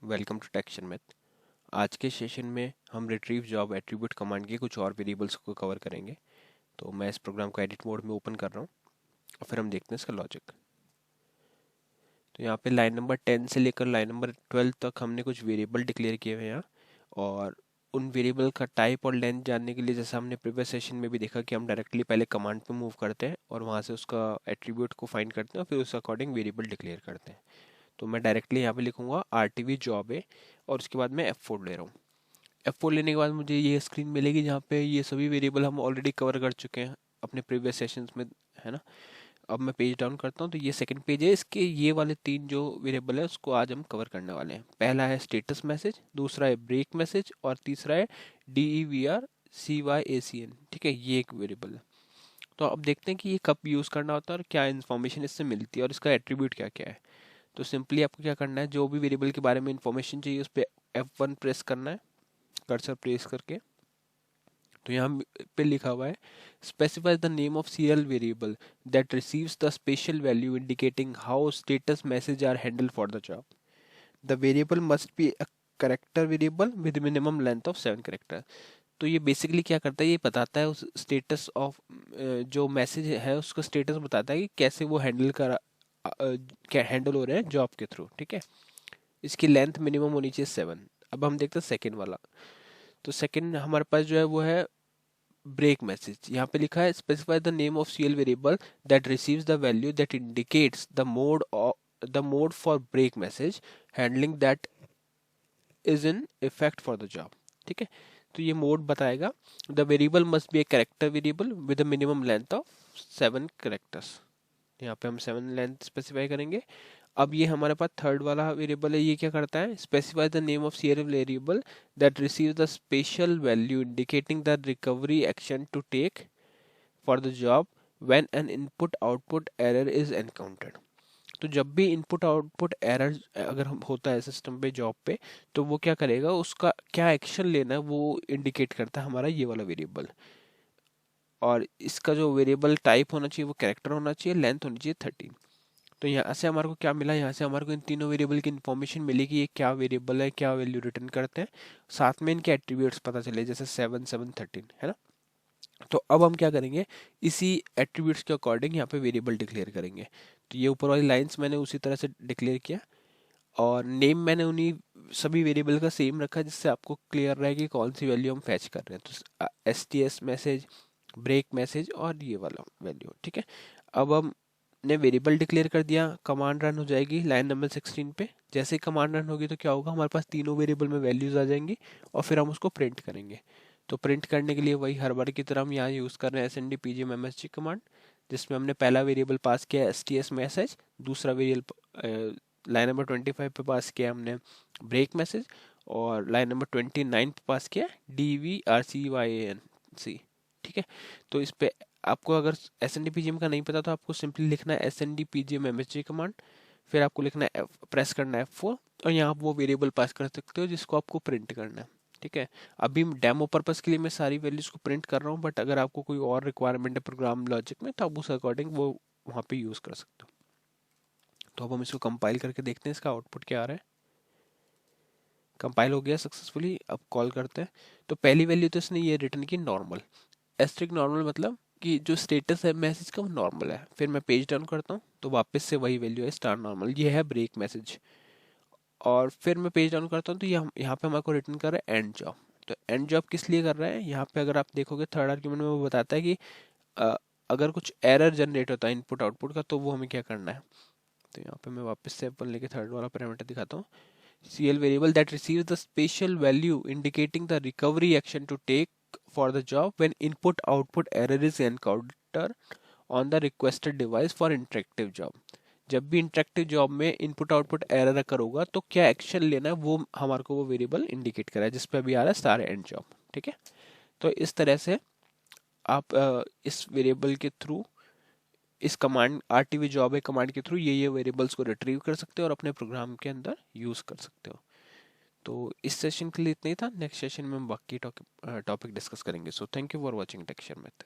Welcome to टेक्शन math. आज के session में हम रिट्रीव जॉब एट्रीब्यूट कमांड के कुछ और वेरिएबल्स को कवर करेंगे। तो मैं इस प्रोग्राम को एडिट मोड में ओपन कर रहा हूँ और फिर हम देखते हैं इसका लॉजिक। तो यहाँ पे लाइन नंबर 10 से लेकर लाइन नंबर 12 तक हमने कुछ वेरिएबल डिक्लेयर किए हुए हैं यहाँ। और उन वेरिएबल का टाइप और लेंथ जानने के लिए जैसा हमने प्रीवियस सेशन में भी देखा कि हम डायरेक्टली पहले कमांड पे मूव करते हैं और वहाँ से उसका एट्रीब्यूट को फाइंड करते हैं और फिर उस अकॉर्डिंग वेरिएबल डिक्लेयर करते हैं। तो मैं डायरेक्टली यहाँ पे लिखूंगा RTV जॉब है और उसके बाद मैं F4 ले रहा हूँ। F4 लेने के बाद मुझे ये स्क्रीन मिलेगी जहाँ पे ये सभी वेरिएबल हम ऑलरेडी कवर कर चुके हैं अपने प्रीवियस सेशंस में, है ना। अब मैं पेज डाउन करता हूँ तो ये सेकंड पेज है। इसके ये वाले तीन जो वेरिएबल है उसको आज हम कवर करने वाले हैं। पहला है स्टेटस मैसेज, दूसरा है ब्रेक मैसेज और तीसरा है DEVRCYACN। ठीक है, ये एक वेरिएबल है। तो अब देखते हैं कि ये कब यूज़ करना होता है और क्या इन्फॉर्मेशन इससे मिलती है और इसका एट्रीब्यूट क्या क्या है। तो सिंपली आपको क्या करना है, जो भी वेरिएबल के बारे में इंफॉर्मेशन चाहिए उस पर F1 प्रेस करना है, कर्सर प्रेस करके। तो यहाँ पे लिखा हुआ है specify the name of serial variable that receives the special value indicating how status message are handle for the job. The variable must be a character variable with minimum length of 7 character. तो ये basically क्या करता है, ये बताता है उस status of जो मैसेज है उसका स्टेटस बताता है कि कैसे वो क्या हैंडल हो रहे हैं जॉब के थ्रू। ठीक है, इसकी लेंथ मिनिमम होनी चाहिए 7। अब हम देखते हैं सेकेंड वाला। तो सेकेंड हमारे पास जो है वो है ब्रेक मैसेज। यहाँ पे लिखा है specify the name of CL variable that receives the value that indicates the mode for break message handling that is in effect for the job. ठीक है, तो ये मोड बताएगा। The variable must be a character variable with minimum length of 7 characters. यहाँ पे हम 7 length specify करेंगे। अब ये हमारे पास थर्ड वाला वेरिएबल है, ये क्या करता है specify the name of serial variable that receive the special value indicating the recovery action to take for the job when an input output error is encountered. तो जब भी इनपुट आउटपुट एरर अगर हम होता है सिस्टम पे job पे, तो वो क्या करेगा, उसका क्या एक्शन लेना है वो इंडिकेट करता है हमारा ये वाला वेरिएबल। और इसका जो वेरिएबल टाइप होना चाहिए वो कैरेक्टर होना चाहिए, लेंथ होनी चाहिए 13। तो यहाँ से हमारे को क्या मिला, यहाँ से हमारे को इन तीनों वेरिएबल की इन्फॉर्मेशन मिली कि ये क्या वेरिएबल है, क्या वैल्यू रिटर्न करते हैं। साथ में इनके एट्रीब्यूट्स पता चले जैसे 7 7 13, है ना। तो अब हम क्या करेंगे, इसी एट्रीब्यूट्स के अकॉर्डिंग यहाँ पे वेरिएबल डिक्लेयर करेंगे। तो ये ऊपर वाली लाइंस मैंने उसी तरह से डिक्लेयर किया और नेम मैंने उन्हीं सभी वेरिएबल का सेम रखा जिससे आपको क्लियर रहे कि कौन सी वैल्यू हम फैच कर रहे हैं। तो STS मैसेज, ब्रेक मैसेज और ये वाला वैल्यू। ठीक है, अब हमने वेरिएबल डिक्लेयर कर दिया, कमांड रन हो जाएगी लाइन नंबर 16 पे। जैसे ही कमांड रन होगी तो क्या होगा, हमारे पास तीनों वेरिएबल में वैल्यूज आ जाएंगी और फिर हम उसको प्रिंट करेंगे। तो प्रिंट करने के लिए वही हर बार की तरह हम यहाँ यूज़ कर रहे हैं SND PGMMSG कमांड, जिसमें हमने पहला वेरिएबल पास किया STS मैसेज, दूसरा वेरिएबल लाइन नंबर 25 पे पास किया हमने ब्रेक मैसेज और लाइन नंबर 29 पे पास किया DVRCYANC। ठीक है, तो इस पे आपको अगर SND PGM का नहीं पता तो आपको सिंपली लिखना है SND PGM MSG कमांड, फिर आपको लिखना है प्रेस करना है F4 और यहाँ आप वो वेरिएबल पास कर सकते हो जिसको आपको प्रिंट करना है। ठीक है, अभी डेमो पर्पस के लिए मैं सारी वैल्यूज को प्रिंट कर रहा हूँ, बट अगर आपको कोई और रिक्वायरमेंट है प्रोग्राम लॉजिक में तो आप उस अकॉर्डिंग वो वहाँ पे यूज़ कर सकते हो। तो अब हम इसको कंपाइल करके देखते हैं इसका आउटपुट क्या आ रहा है। कंपाइल हो गया सक्सेसफुली, अब कॉल करते हैं। तो पहली वैल्यू तो इसने ये रिटर्न की नॉर्मल, एस्ट्रिक नॉर्मल मतलब कि जो स्टेटस है मैसेज का वो नॉर्मल है। फिर मैं पेज डाउन करता हूँ तो वापस से वही वैल्यू है स्टार नॉर्मल, ये है ब्रेक मैसेज। और फिर मैं पेज डाउन करता हूँ तो यहाँ पे हमारे को रिटर्न कर रहा है एंड जॉब। तो एंड जॉब किस लिए कर रहा है, यहाँ पे अगर आप देखोगे थर्ड आर्ग्यूमेंट में वो बताता है कि अ, अगर कुछ एरर जनरेट होता है इनपुट आउटपुट का तो वो हमें क्या करना है। तो यहाँ पे मैं वापस से अपन लेके थर्ड वाला पैरामीटर दिखाता हूँ। CL variable that receives the special value indicating the recovery action to take for the job when input output error is encountered on the requested device for interactive job। जब भी interactive job में input output error अकर होगा तो क्या action लेना है वो हमारे को वो वेरिएबल इंडिकेट करा है, जिस पे अभी आ रहा है स्टार एंड जॉब। ठीक है, तो इस तरह से आप इस वेरिएबल के थ्रू, इस कमांड RTV जॉब है कमांड के थ्रू ये वेरिएबल्स को रिट्रीव कर सकते हो और अपने प्रोग्राम के अंदर यूज कर सकते हो। तो इस सेशन के लिए इतना ही था। नेक्स्ट सेशन में हम बाकी टॉपिक डिस्कस करेंगे। So thank you for watching texture math.